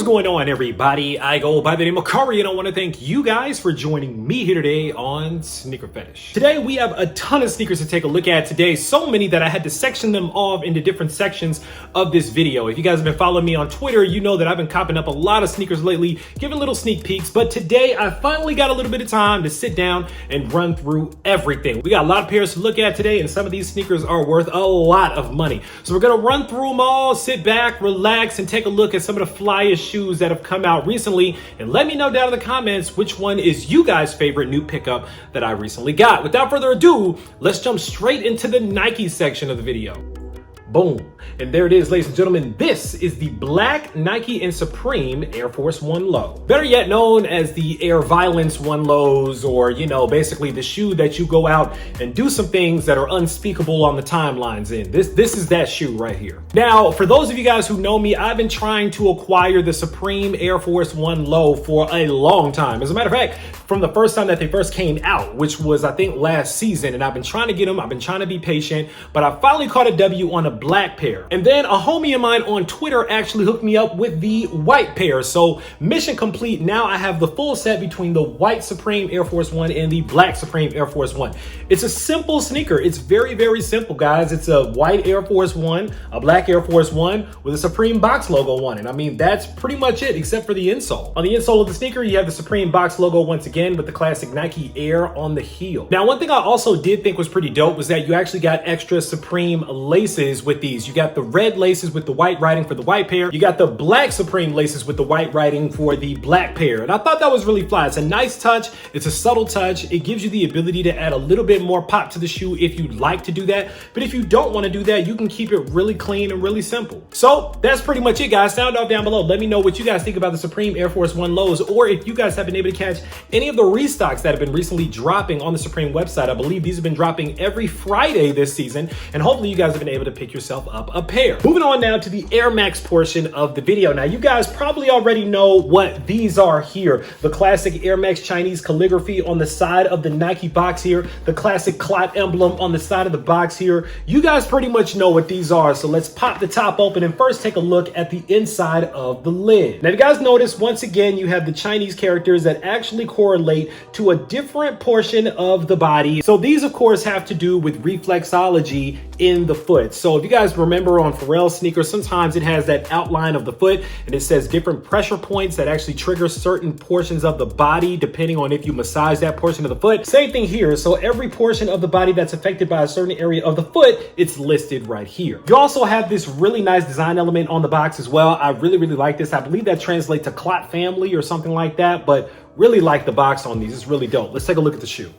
What's going on, everybody? I go by the name of Curry, and I want to thank you guys for joining me here today on SneakerPhetish. Today, we have a ton of sneakers to take a look at today. So many that I had to section them off into different sections of this video. If you guys have been following me on Twitter, you know that I've been copping up a lot of sneakers lately, giving little sneak peeks. But today, I finally got a little bit of time to sit down and run through everything. We got a lot of pairs to look at today, and some of these sneakers are worth a lot of money. So we're going to run through them all, sit back, relax, and take a look at some of the flyest shoes that have come out recently, and let me know down in the comments which one is you guys' favorite new pickup that I recently got. Without further ado, let's jump straight into the Nike section of the video. Boom. And there it is, ladies and gentlemen. This is the black Nike and Supreme Air Force One Low. Better yet known as the Air Violence One Lows, or, you know, basically the shoe that you go out and do some things that are unspeakable on the timelines in. This is that shoe right here. Now, for those of you guys who know me, I've been trying to acquire the Supreme Air Force One Low for a long time. As a matter of fact, from the first time that they first came out, which was, I think, last season, and I've been trying to get them. I've been trying to be patient, but I finally caught a W on a black pair. And then a homie of mine on Twitter actually hooked me up with the white pair. So mission complete. Now I have the full set between the white Supreme Air Force One and the black Supreme Air Force One. It's a simple sneaker. It's very, very simple, guys. It's a white Air Force One, a black Air Force One with a Supreme box logo on it. I mean, that's pretty much it, except for the insole. On the insole of the sneaker, you have the Supreme box logo once again with the classic Nike Air on the heel. Now, one thing I also did think was pretty dope was that you actually got extra Supreme laces with these. You got the red laces with the white writing for the white pair. You got the black Supreme laces with the white writing for the black pair. And I thought that was really fly. It's a nice touch. It's a subtle touch. It gives you the ability to add a little bit more pop to the shoe if you'd like to do that. But if you don't want to do that, you can keep it really clean and really simple. So that's pretty much it, guys. Sound off down below. Let me know what you guys think about the Supreme Air Force One Lows, or if you guys have been able to catch any of the restocks that have been recently dropping on the Supreme website. I believe these have been dropping every Friday this season, and hopefully you guys have been able to pick yourself up a pair. Moving on now to the Air Max portion of the video. Now, you guys probably already know what these are here. The classic Air Max Chinese calligraphy on the side of the Nike box here, the classic clot emblem on the side of the box here. You guys pretty much know what these are, so let's pop the top open and first take a look at the inside of the lid. Now, if you guys notice, once again, you have the Chinese characters that actually correlate to a different portion of the body. So these, of course, have to do with reflexology in the foot. So if you guys remember on Pharrell's sneakers, sometimes it has that outline of the foot and it says different pressure points that actually trigger certain portions of the body depending on if you massage that portion of the foot. Same thing here. So every portion of the body that's affected by a certain area of the foot, it's listed right here. You also have this really nice design element on the box as well. I really, really like this. I believe that translates to clot family or something like that, but really like the box on these. It's really dope. Let's take a look at the shoe.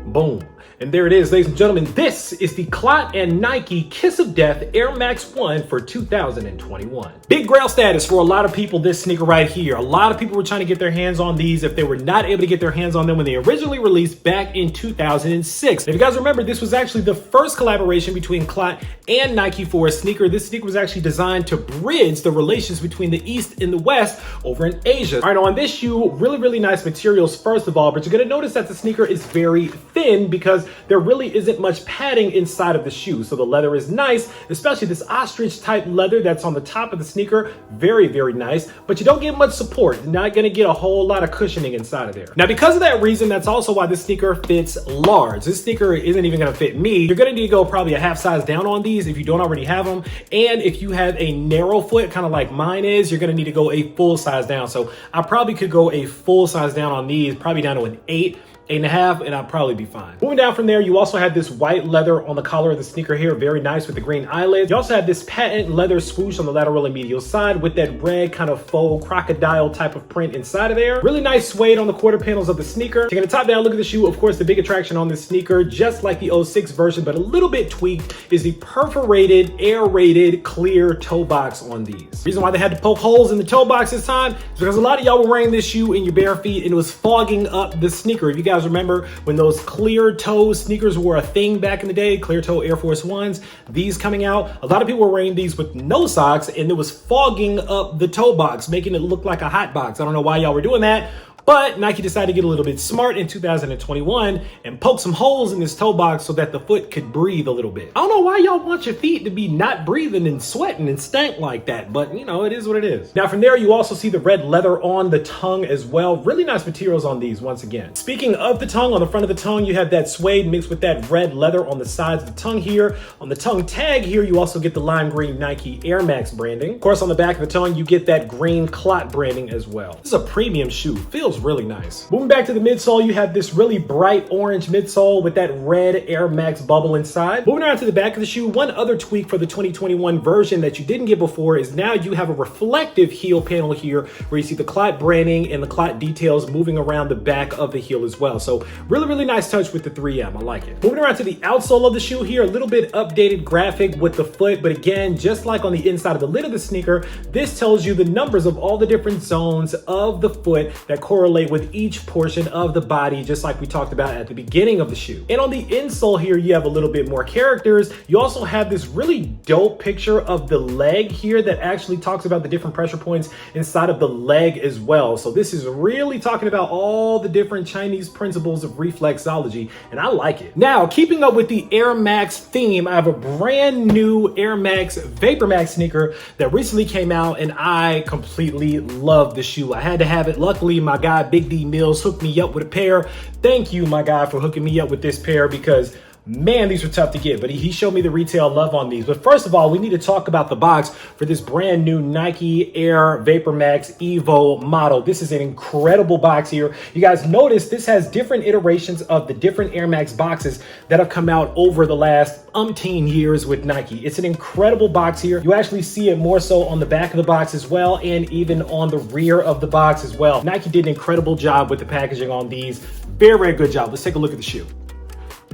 Boom. And there it is, ladies and gentlemen. This is the Clot and Nike Kiss of Death Air Max 1 for 2021. Big grail status for a lot of people, this sneaker right here. A lot of people were trying to get their hands on these if they were not able to get their hands on them when they originally released back in 2006. If you guys remember, this was actually the first collaboration between Clot and Nike for a sneaker. This sneaker was actually designed to bridge the relations between the East and the West over in Asia. All right, on this shoe, really, really nice materials, first of all, but you're gonna notice that the sneaker is very thin because there really isn't much padding inside of the shoe. So the leather is nice, especially this ostrich type leather that's on the top of the sneaker. Very, very nice, but you don't get much support. You're not gonna get a whole lot of cushioning inside of there. Now, because of that reason, that's also why this sneaker fits large. This sneaker isn't even gonna fit me. You're gonna need to go probably a half size down on these if you don't already have them. And if you have a narrow foot, kind of like mine is, you're gonna need to go a full size down. So I probably could go a full size down on these, probably down to an 8.5, and I'll probably be fine. Moving down from there, you also have this white leather on the collar of the sneaker here, very nice with the green eyelids. You also have this patent leather swoosh on the lateral and medial side with that red kind of faux crocodile type of print inside of there. Really nice suede on the quarter panels of the sneaker. Taking the top down, look at the shoe. Of course, the big attraction on this sneaker, just like the 06 version, but a little bit tweaked, is the perforated, aerated, clear toe box on these. The reason why they had to poke holes in the toe box this time is because a lot of y'all were wearing this shoe in your bare feet and it was fogging up the sneaker. If you guys remember when those clear toe sneakers were a thing back in the day, clear toe Air Force Ones, these coming out, a lot of people were wearing these with no socks and it was fogging up the toe box, making it look like a hot box. I don't know why y'all were doing that, But Nike decided to get a little bit smart in 2021 and poke some holes in this toe box so that the foot could breathe a little bit. I don't know why y'all want your feet to be not breathing and sweating and stank like that, but you know, it is what it is. Now from there, you also see the red leather on the tongue as well. Really nice materials on these once again. Speaking of the tongue, on the front of the tongue, you have that suede mixed with that red leather on the sides of the tongue here. On the tongue tag here, you also get the lime green Nike Air Max branding. Of course, on the back of the tongue, you get that green clot branding as well. This is a premium shoe, feels really nice. Moving back to the midsole, you have this really bright orange midsole with that red Air Max bubble inside. Moving around to the back of the shoe, one other tweak for the 2021 version that you didn't get before is now you have a reflective heel panel here where you see the clot branding and the clot details moving around the back of the heel as well. So really nice touch with the 3M. I like it. Moving around to the outsole of the shoe here, a little bit updated graphic with the foot, but again, just like on the inside of the lid of the sneaker, this tells you the numbers of all the different zones of the foot that correlate with each portion of the body, just like we talked about at the beginning of the shoe. And on the insole here, you have a little bit more characters. You also have this really dope picture of the leg here that actually talks about the different pressure points inside of the leg as well. So this is really talking about all the different Chinese principles of reflexology, and I like it. Now, keeping up with the Air Max theme, I have a brand new Air Max Vapormax sneaker that recently came out, and I completely love the shoe. I had to have it. Luckily, my guy Big D Mills hooked me up with a pair. Thank you, my guy, for hooking me up with this pair because man, these were tough to get, but he showed me the retail love on these. But first of all, we need to talk about the box for this brand new Nike Air Vapormax Evo model. This is an incredible box here. You guys notice this has different iterations of the different Air Max boxes that have come out over the last umpteen years with Nike. It's an incredible box here. You actually see it more so on the back of the box as well, and even on the rear of the box as well. Nike did an incredible job with the packaging on these. Very good job. Let's take a look at the shoe.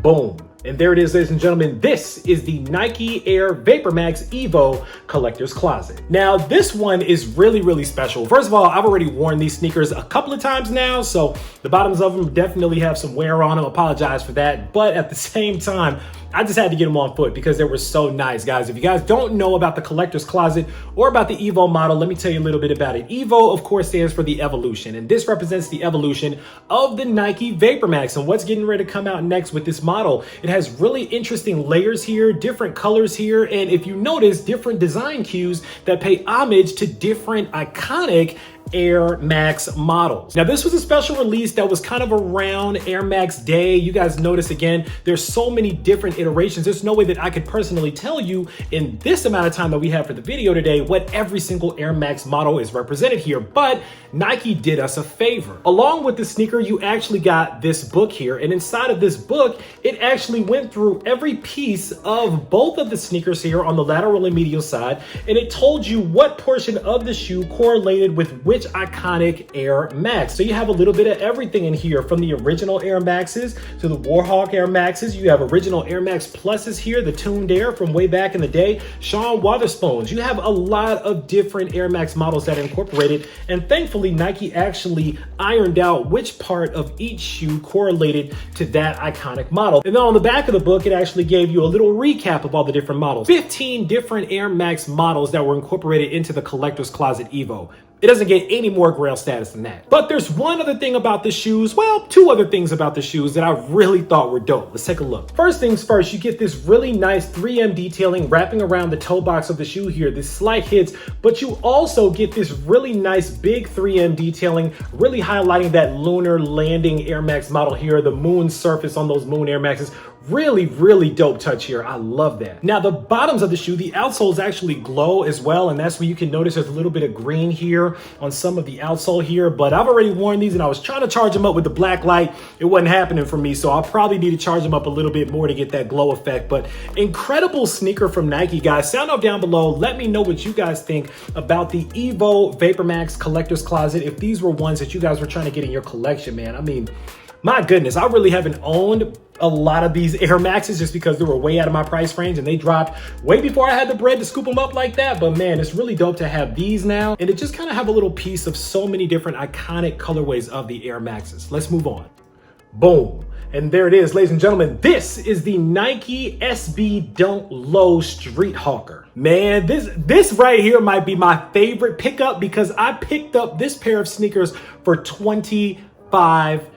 Boom. And there it is, ladies and gentlemen. This is the Nike Air Vapormax Evo Collector's Closet. Now, this one is really special. First of all, I've already worn these sneakers a couple of times now, so the bottoms of them definitely have some wear on them. Apologize for that. But at the same time, I just had to get them on foot because they were so nice, guys. If you guys don't know about the Collector's Closet or about the Evo model, let me tell you a little bit about it. Evo, of course, stands for the evolution, and this represents the evolution of the Nike Vapormax and what's getting ready to come out next with this model. It has really interesting layers here, different colors here, and if you notice, different design cues that pay homage to different iconic Air Max models. Now, this was a special release that was kind of around Air Max Day. You guys notice again, there's so many different iterations. There's no way that I could personally tell you in this amount of time that we have for the video today what every single Air Max model is represented here, but Nike did us a favor. Along with the sneaker, you actually got this book here, and inside of this book, it actually went through every piece of both of the sneakers here on the lateral and medial side, and it told you what portion of the shoe correlated with which iconic Air Max. So you have a little bit of everything in here, from the original Air Maxes to the Warhawk Air Maxes. You have original Air Max Pluses here, the tuned Air from way back in the day, Sean Wotherspoons. You have a lot of different Air Max models that are incorporated, and thankfully Nike actually ironed out which part of each shoe correlated to that iconic model. And then on the back of the book, it actually gave you a little recap of all the different models. 15 different Air Max models that were incorporated into the Collector's Closet Evo. It doesn't get any more grail status than that. But there's one other thing about the shoes, well, two other things about the shoes that I really thought were dope. Let's take a look. First things first, you get this really nice 3M detailing wrapping around the toe box of the shoe here, this slight hits, but you also get this really nice big 3M detailing, really highlighting that lunar landing Air Max model here, the moon surface on those moon Air Maxes. Really dope touch here. I love that. Now, the bottoms of the shoe, the outsoles actually glow as well, and that's where you can notice there's a little bit of green here on some of the outsole here, but I've already worn these and I was trying to charge them up with the black light. It wasn't happening for me, so I'll probably need to charge them up a little bit more to get that glow effect. But incredible sneaker from Nike, guys. Sound off down below. Let me know what you guys think about the Evo Vapormax Collector's Closet. If these were ones that you guys were trying to get in your collection, man, I mean, my goodness, I really haven't owned a lot of these Air Maxes just because they were way out of my price range and they dropped way before I had the bread to scoop them up like that. But man, it's really dope to have these now and to just kind of have a little piece of so many different iconic colorways of the Air Maxes. Let's move on. Boom. And there it is, ladies and gentlemen. This is the Nike SB Dunk Low Street Hawker. Man, this right here might be my favorite pickup because I picked up this pair of sneakers for $25.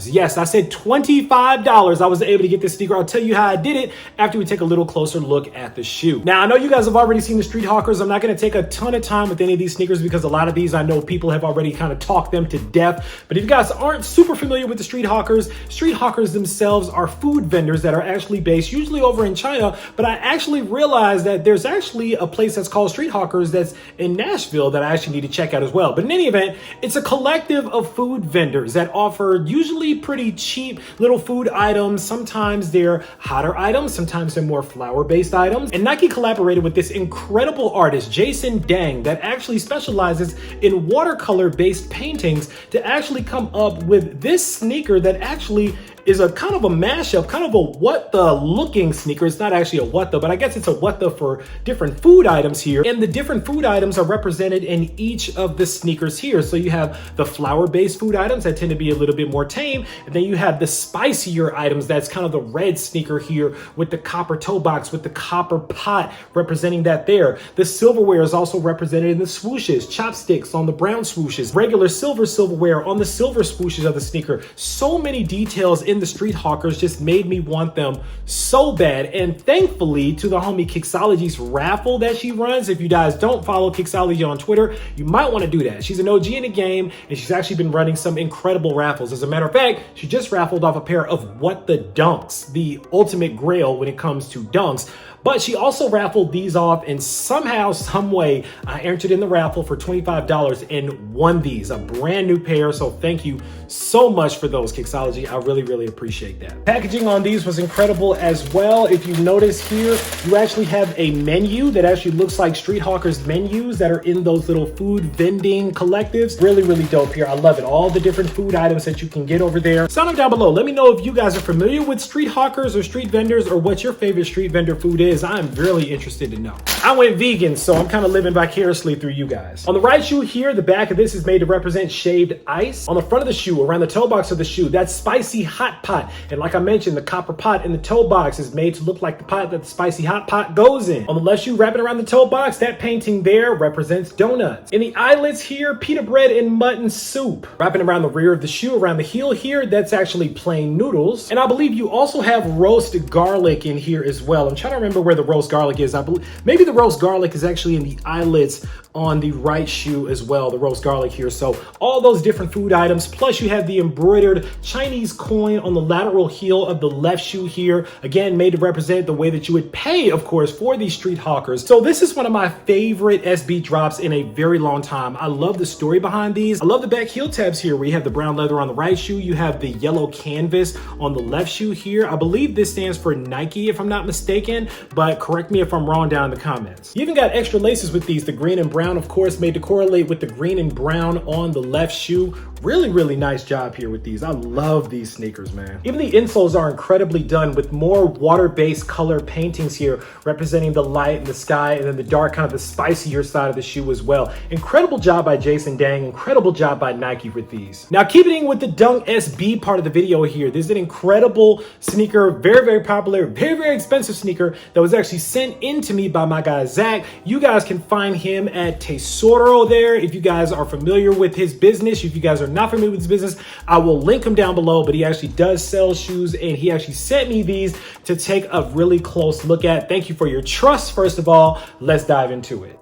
Yes, I said $25. I was able to get this sneaker. I'll tell you how I did it after we take a little closer look at the shoe. Now, I know you guys have already seen the Street Hawkers. I'm not going to take a ton of time with any of these sneakers because a lot of these I know people have already kind of talked them to death. But if you guys aren't super familiar with the Street Hawkers themselves are food vendors that are actually based usually over in China. But I actually realized that there's actually a place that's called Street Hawkers that's in Nashville that I actually need to check out as well. But in any event, it's a collective of food vendors that offer usually pretty cheap little food items. Sometimes they're hotter items, sometimes they're more flower-based items. And Nike collaborated with this incredible artist, Jason Dang, that actually specializes in watercolor-based paintings to actually come up with this sneaker that actually is a kind of a mashup, kind of a what the looking sneaker. It's not actually a what the, but I guess it's a what the for different food items here. And the different food items are represented in each of the sneakers here. So you have the flour-based food items that tend to be a little bit more tame. And then you have the spicier items. That's kind of the red sneaker here with the copper toe box, with the copper pot representing that there. The silverware is also represented in the swooshes, chopsticks on the brown swooshes, regular silverware on the silver swooshes of the sneaker. So many details in the Street Hawkers just made me want them so bad. And thankfully to the homie Kixology's raffle that she runs. If you guys don't follow Kixology on Twitter, you might want to do that. She's an OG in the game and she's actually been running some incredible raffles. As a matter of fact, she just raffled off a pair of What the Dunks, the ultimate grail when it comes to dunks. But she also raffled these off and somehow, some way, I entered in the raffle for $25 and won these, a brand new pair. So thank you so much for those, Kixology. I really, really appreciate that. Packaging on these was incredible as well. If you notice here, you actually have a menu that actually looks like Street Hawkers menus that are in those little food vending collectives. Really, really dope here. I love it. All the different food items that you can get over there. Sound them down below. Let me know if you guys are familiar with Street Hawkers or street vendors or what your favorite street vendor food is. I'm really interested to know. I went vegan, so I'm kind of living vicariously through you guys. On the right shoe here, the back of this is made to represent shaved ice. On the front of the shoe, around the toe box of the shoe, that's spicy hot pot. And like I mentioned, the copper pot in the toe box is made to look like the pot that the spicy hot pot goes in. On the left shoe, wrapping around the toe box, that painting there represents donuts. In the eyelets here, pita bread and mutton soup. Wrapping around the rear of the shoe, around the heel here, that's actually plain noodles. And I believe you also have roast garlic in here as well. I'm trying to remember where the roast garlic is. I believe maybe the roast garlic is actually in the eyelets on the right shoe as well, the roast garlic here. So all those different food items, plus you have the embroidered Chinese coin on the lateral heel of the left shoe here, again made to represent the way that you would pay, of course, for these Street Hawkers. So this is one of my favorite SB drops in a very long time. I love the story behind these. I love the back heel tabs here where you have the brown leather on the right shoe, you have the yellow canvas on the left shoe here. I believe this stands for Nike if I'm not mistaken, but correct me if I'm wrong down in the comments. You even got extra laces with these, the green and brown, of course, made to correlate with the green and brown on the left shoe. Really, really nice job here with these. I love these sneakers, man. Even the insoles are incredibly done with more water-based color paintings here, representing the light and the sky, and then the dark, kind of the spicier side of the shoe as well. Incredible job by Jason Dang. Incredible job by Nike with these. Now, keeping with the Dunk SB part of the video here, there's an incredible sneaker, very, very popular, very, very expensive sneaker that was actually sent in to me by my guy, Zach. You guys can find him at Tesoro there. If you guys are familiar with his business, if you guys are not familiar with his business, I will link him down below, but he actually does sell shoes and he actually sent me these to take a really close look at. Thank you for your trust, first of all. Let's dive into it.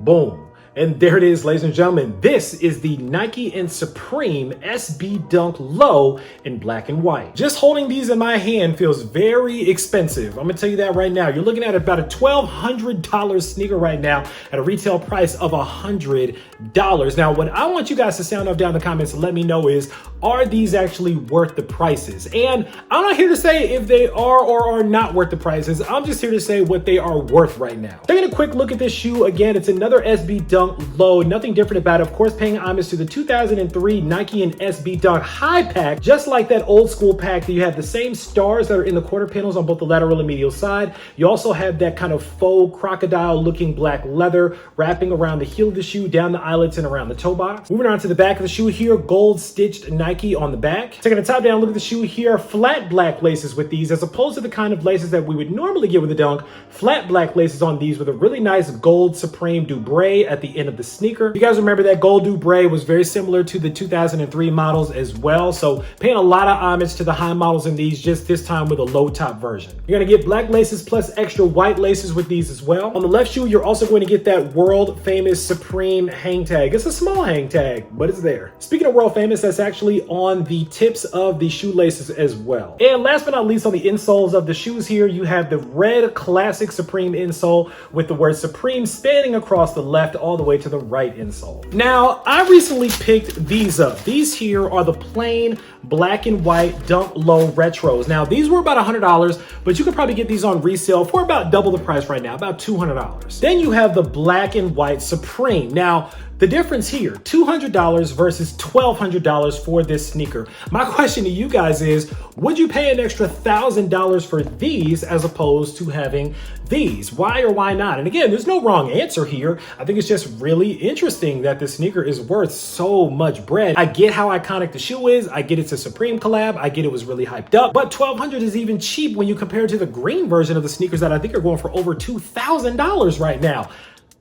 Boom. And there it is, ladies and gentlemen. This is the Nike and Supreme SB Dunk Low in black and white. Just holding these in my hand feels very expensive. I'm gonna tell you that right now. You're looking at about a $1,200 sneaker right now at a retail price of $100. Now, what I want you guys to sound off down in the comments and let me know is, are these actually worth the prices? And I'm not here to say if they are or are not worth the prices. I'm just here to say what they are worth right now. Taking a quick look at this shoe, again, it's another SB Dunk Dunk Low. Nothing different about it. Of course, paying homage to the 2003 Nike and SB Dunk High Pack. Just like that old school pack, that you have the same stars that are in the quarter panels on both the lateral and medial side. You also have that kind of faux crocodile looking black leather wrapping around the heel of the shoe, down the eyelets and around the toe box. Moving on to the back of the shoe here, gold stitched Nike on the back. Taking the top down, look at the shoe here, flat black laces with these, as opposed to the kind of laces that we would normally get with a Dunk. Flat black laces on these with a really nice gold Supreme Dubray at the end of the sneaker. You guys remember that gold Dubray was very similar to the 2003 models as well. So paying a lot of homage to the high models in these, just this time with a low top version. You're gonna get black laces plus extra white laces with these as well. On the left shoe, you're also going to get that world famous Supreme hang tag. It's a small hang tag, but it's there. Speaking of world famous, that's actually on the tips of the shoelaces as well. And last but not least, on the insoles of the shoes here, you have the red classic Supreme insole with the word Supreme spanning across the left all the way to the right insole. Now, I recently picked these up. These here are the plain black and white Dunk Low retros. Now, these were about $100, but you could probably get these on resale for about double the price right now, about $200. Then you have the black and white Supreme. Now, the difference here, $200 versus $1,200 for this sneaker. My question to you guys is, would you pay an extra $1,000 for these as opposed to having these? Why or why not? And again, there's no wrong answer here. I think it's just really interesting that this sneaker is worth so much bread. I get how iconic the shoe is. I get it's a Supreme collab. I get it was really hyped up, but $1,200 is even cheap when you compare it to the green version of the sneakers that I think are going for over $2,000 right now.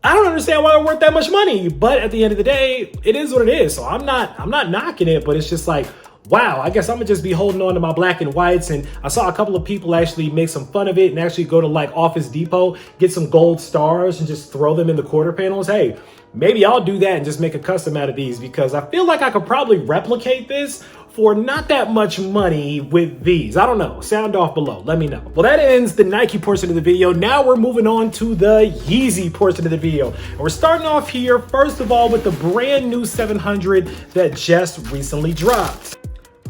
I don't understand why they're worth that much money, but at the end of the day, it is what it is. So I'm not knocking it, but it's just like, wow, I guess I'm gonna just be holding on to my black and whites. And I saw a couple of people actually make some fun of it and actually go to like Office Depot, get some gold stars and just throw them in the quarter panels. Hey, maybe I'll do that and just make a custom out of these, because I feel like I could probably replicate this for not that much money with these. I don't know, sound off below, let me know. Well, that ends the Nike portion of the video. Now we're moving on to the Yeezy portion of the video. And we're starting off here, first of all, with the brand new 700 that just recently dropped.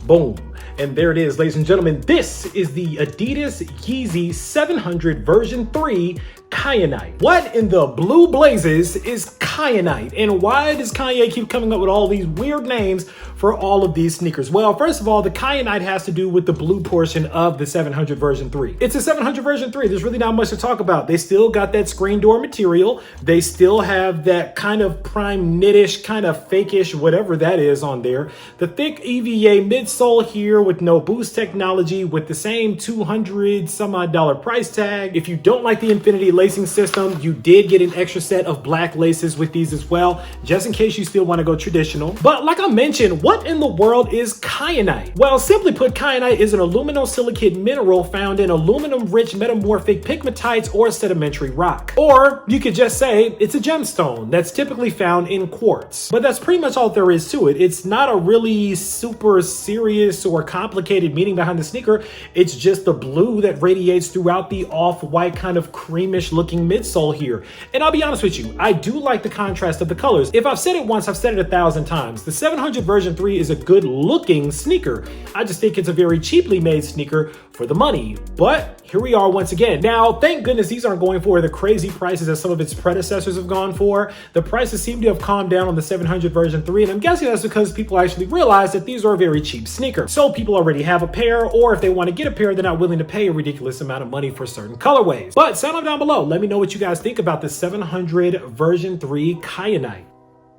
Boom. And there it is, ladies and gentlemen. This is the Adidas Yeezy 700 version 3 Kyanite. What in the blue blazes is Kyanite? And why does Kanye keep coming up with all these weird names for all of these sneakers? Well, first of all, the Kyanite has to do with the blue portion of the 700 version 3. It's a 700 version 3. There's really not much to talk about. They still got that screen door material. They still have that kind of prime knitish, kind of fakeish, whatever that is on there. The thick EVA midsole here with no boost technology, with the same $200 some odd price tag. If you don't like the infinity lacing system, you did get an extra set of black laces with these as well, just in case you still want to go traditional. But like I mentioned, what in the world is Kyanite? Well, simply put, Kyanite is an aluminosilicate mineral found in aluminum-rich metamorphic pegmatites or sedimentary rock. Or you could just say it's a gemstone that's typically found in quartz. But that's pretty much all there is to it. It's not a really super serious or complicated meaning behind the sneaker. It's just the blue that radiates throughout the off-white kind of creamish looking midsole here. And I'll be honest with you, I do like the contrast of the colors. If I've said it once, I've said it 1,000 times. The 700 version 3 is a good looking sneaker. I just think it's a very cheaply made sneaker for the money. But here we are once again. Now, thank goodness these aren't going for the crazy prices that some of its predecessors have gone for. The prices seem to have calmed down on the 700 version 3, and I'm guessing that's because people actually realize that these are a very cheap sneaker. So people already have a pair, or if they want to get a pair, they're not willing to pay a ridiculous amount of money for certain colorways. But sound off down below. Let me know what you guys think about the 700 version 3 Kyanite.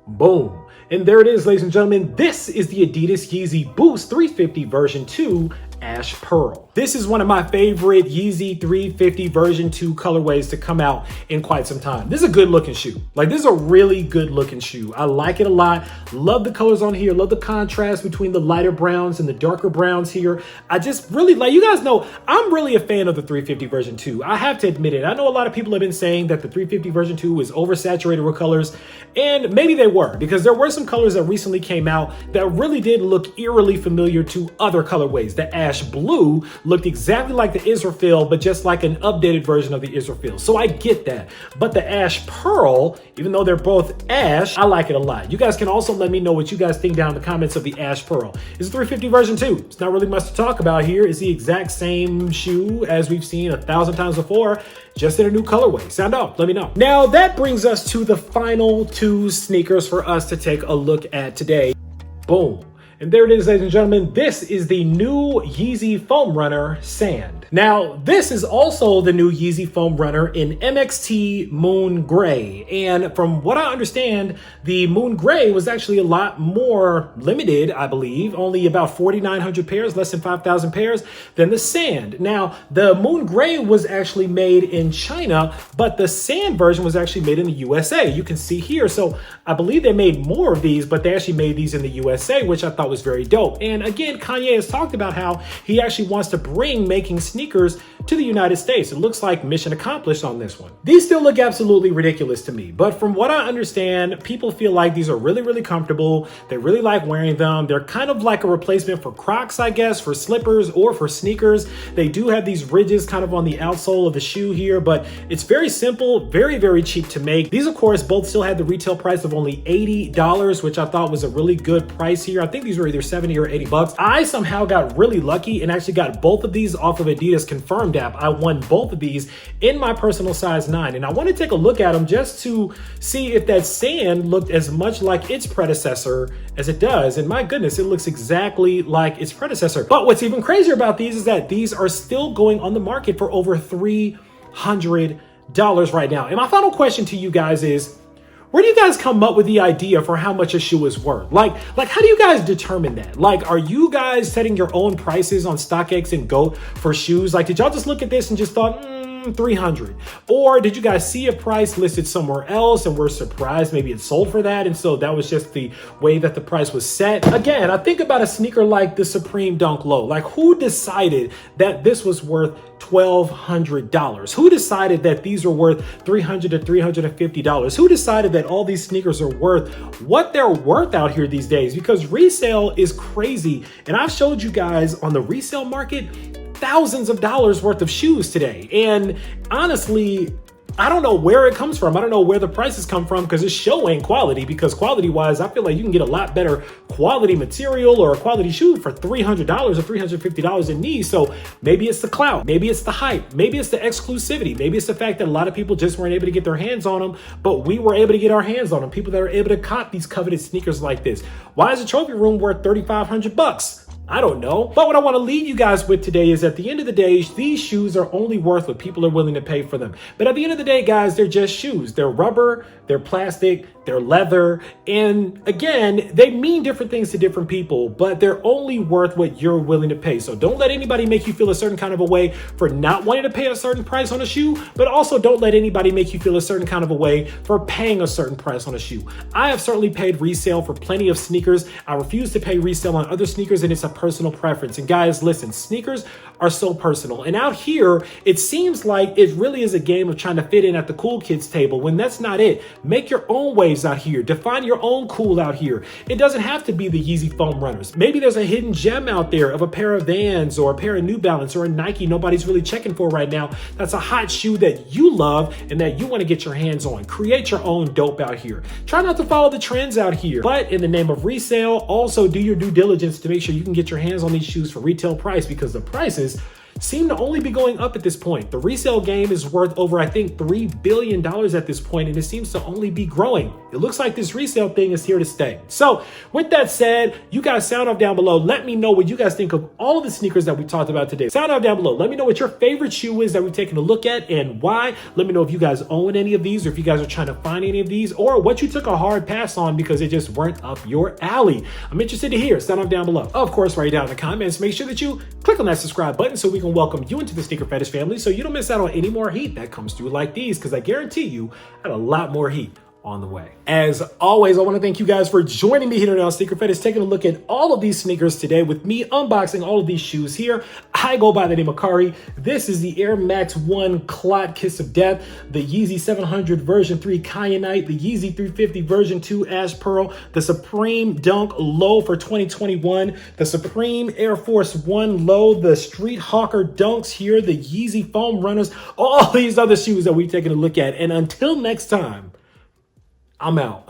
Boom. And there it is, ladies and gentlemen. This is the Adidas Yeezy Boost 350 version 2 Ash Pearl. This is one of my favorite Yeezy 350 version 2 colorways to come out in quite some time. This is a good looking shoe. Like, this is a really good looking shoe. I like it a lot. Love the colors on here. Love the contrast between the lighter browns and the darker browns here. I just really like, you guys know, I'm really a fan of the 350 version 2. I have to admit it. I know a lot of people have been saying that the 350 version 2 is oversaturated with colors, and maybe they were, because there were some colors that recently came out that really did look eerily familiar to other colorways, the ash blue looked exactly like the Israfil, but just like an updated version of the Israfil. So I get that. But the ash pearl, even though they're both ash, I like it a lot. You guys can also let me know what you guys think down in the comments of the ash pearl. It's a 350 version too. It's not really much to talk about here. It's the exact same shoe as we've seen 1,000 times before, just in a new colorway. Sound off, let me know. Now that brings us to the final two sneakers for us to take a look at today. Boom. And there it is, ladies and gentlemen. This is the new Yeezy Foam Runner Sand. Now, this is also the new Yeezy Foam Runner in MXT Moon Gray. And from what I understand, the Moon Gray was actually a lot more limited, I believe, only about 4,900 pairs, less than 5,000 pairs than the Sand. Now, the Moon Gray was actually made in China, but the Sand version was actually made in the USA. You can see here. So I believe they made more of these, but they actually made these in the USA, which I thought was very dope. And again, Kanye has talked about how he actually wants to bring making sneakers to the United States. It looks like mission accomplished on this one. These still look absolutely ridiculous to me, but from what I understand, people feel like these are really, really comfortable. They really like wearing them. They're kind of like a replacement for Crocs, I guess, for slippers or for sneakers. They do have these ridges kind of on the outsole of the shoe here, but it's very simple, very, very cheap to make. These, of course, both still had the retail price of only $80, which I thought was a really good price here. I think these were either 70 or 80 bucks. I somehow got really lucky and actually got both of these off of Adidas Confirmed app. I won both of these in my personal size 9, and I want to take a look at them just to see if that Sand looked as much like its predecessor as it does. And my goodness, it looks exactly like its predecessor. But what's even crazier about these is that these are still going on the market for over $300 right now. And my final question to you guys is, where do you guys come up with the idea for how much a shoe is worth? Like how do you guys determine that? Like, are you guys setting your own prices on StockX and GOAT for shoes? Like, did y'all just look at this and just thought, 300? Or did you guys see a price listed somewhere else and were surprised maybe it sold for that, and so that was just the way that the price was set? Again, I think about a sneaker like the Supreme Dunk Low. Like, who decided that this was worth $1,200? Who decided that these are worth $300 to $350? Who decided that all these sneakers are worth what they're worth out here these days? Because resale is crazy, and I've showed you guys on the resale market thousands of dollars worth of shoes today. And honestly, I don't know where it comes from. I don't know where the prices come from, because this show ain't quality. Because quality wise, I feel like you can get a lot better quality material or a quality shoe for $300 or $350 in these. So maybe it's the clout, maybe it's the hype, maybe it's the exclusivity, maybe it's the fact that a lot of people just weren't able to get their hands on them, but we were able to get our hands on them. People that are able to cop these coveted sneakers like this. Why is a trophy room worth $3,500? I don't know. But what I want to leave you guys with today is, at the end of the day, these shoes are only worth what people are willing to pay for them. But at the end of the day, guys, they're just shoes. They're rubber, they're plastic, they're leather. And again, they mean different things to different people, but they're only worth what you're willing to pay. So don't let anybody make you feel a certain kind of a way for not wanting to pay a certain price on a shoe, but also don't let anybody make you feel a certain kind of a way for paying a certain price on a shoe. I have certainly paid resale for plenty of sneakers. I refuse to pay resale on other sneakers, and it's a personal preference. And guys, listen, sneakers are so personal. And out here, it seems like it really is a game of trying to fit in at the cool kids table, when that's not it. Make your own waves out here. Define your own cool out here. It doesn't have to be the Yeezy Foam Runners. Maybe there's a hidden gem out there of a pair of Vans or a pair of New Balance or a Nike nobody's really checking for right now. That's a hot shoe that you love and that you want to get your hands on. Create your own dope out here. Try not to follow the trends out here, but in the name of resale, also do your due diligence to make sure you can get your hands on these shoes for retail price, because the prices seem to only be going up at this point. The resale game is worth over, I think, $3 billion at this point, and it seems to only be growing. It looks like this resale thing is here to stay. So with that said, you guys sound off down below. Let me know what you guys think of all of the sneakers that we talked about today. Sound off down below. Let me know what your favorite shoe is that we've taken a look at and why. Let me know if you guys own any of these, or if you guys are trying to find any of these, or what you took a hard pass on because it just weren't up your alley. I'm interested to hear. Sound off down below. Of course, write down in the comments. Make sure that you click on that subscribe button so we can welcome you into the Sneaker Fetish family, so you don't miss out on any more heat that comes through like these, because I guarantee you I had a lot more heat on the way. As always, I want to thank you guys for joining me here today on SneakerPhetish, taking a look at all of these sneakers today with me unboxing all of these shoes here. I go by the name of Kari. This is the Air Max 1 Clot Kiss of Death, the Yeezy 700 version 3 Kyanite, the Yeezy 350 version 2 Ash Pearl, the Supreme Dunk Low for 2021, the Supreme Air Force 1 Low, the Street Hawker Dunks here, the Yeezy Foam Runners, all these other shoes that we've taken a look at. And until next time, I'm out.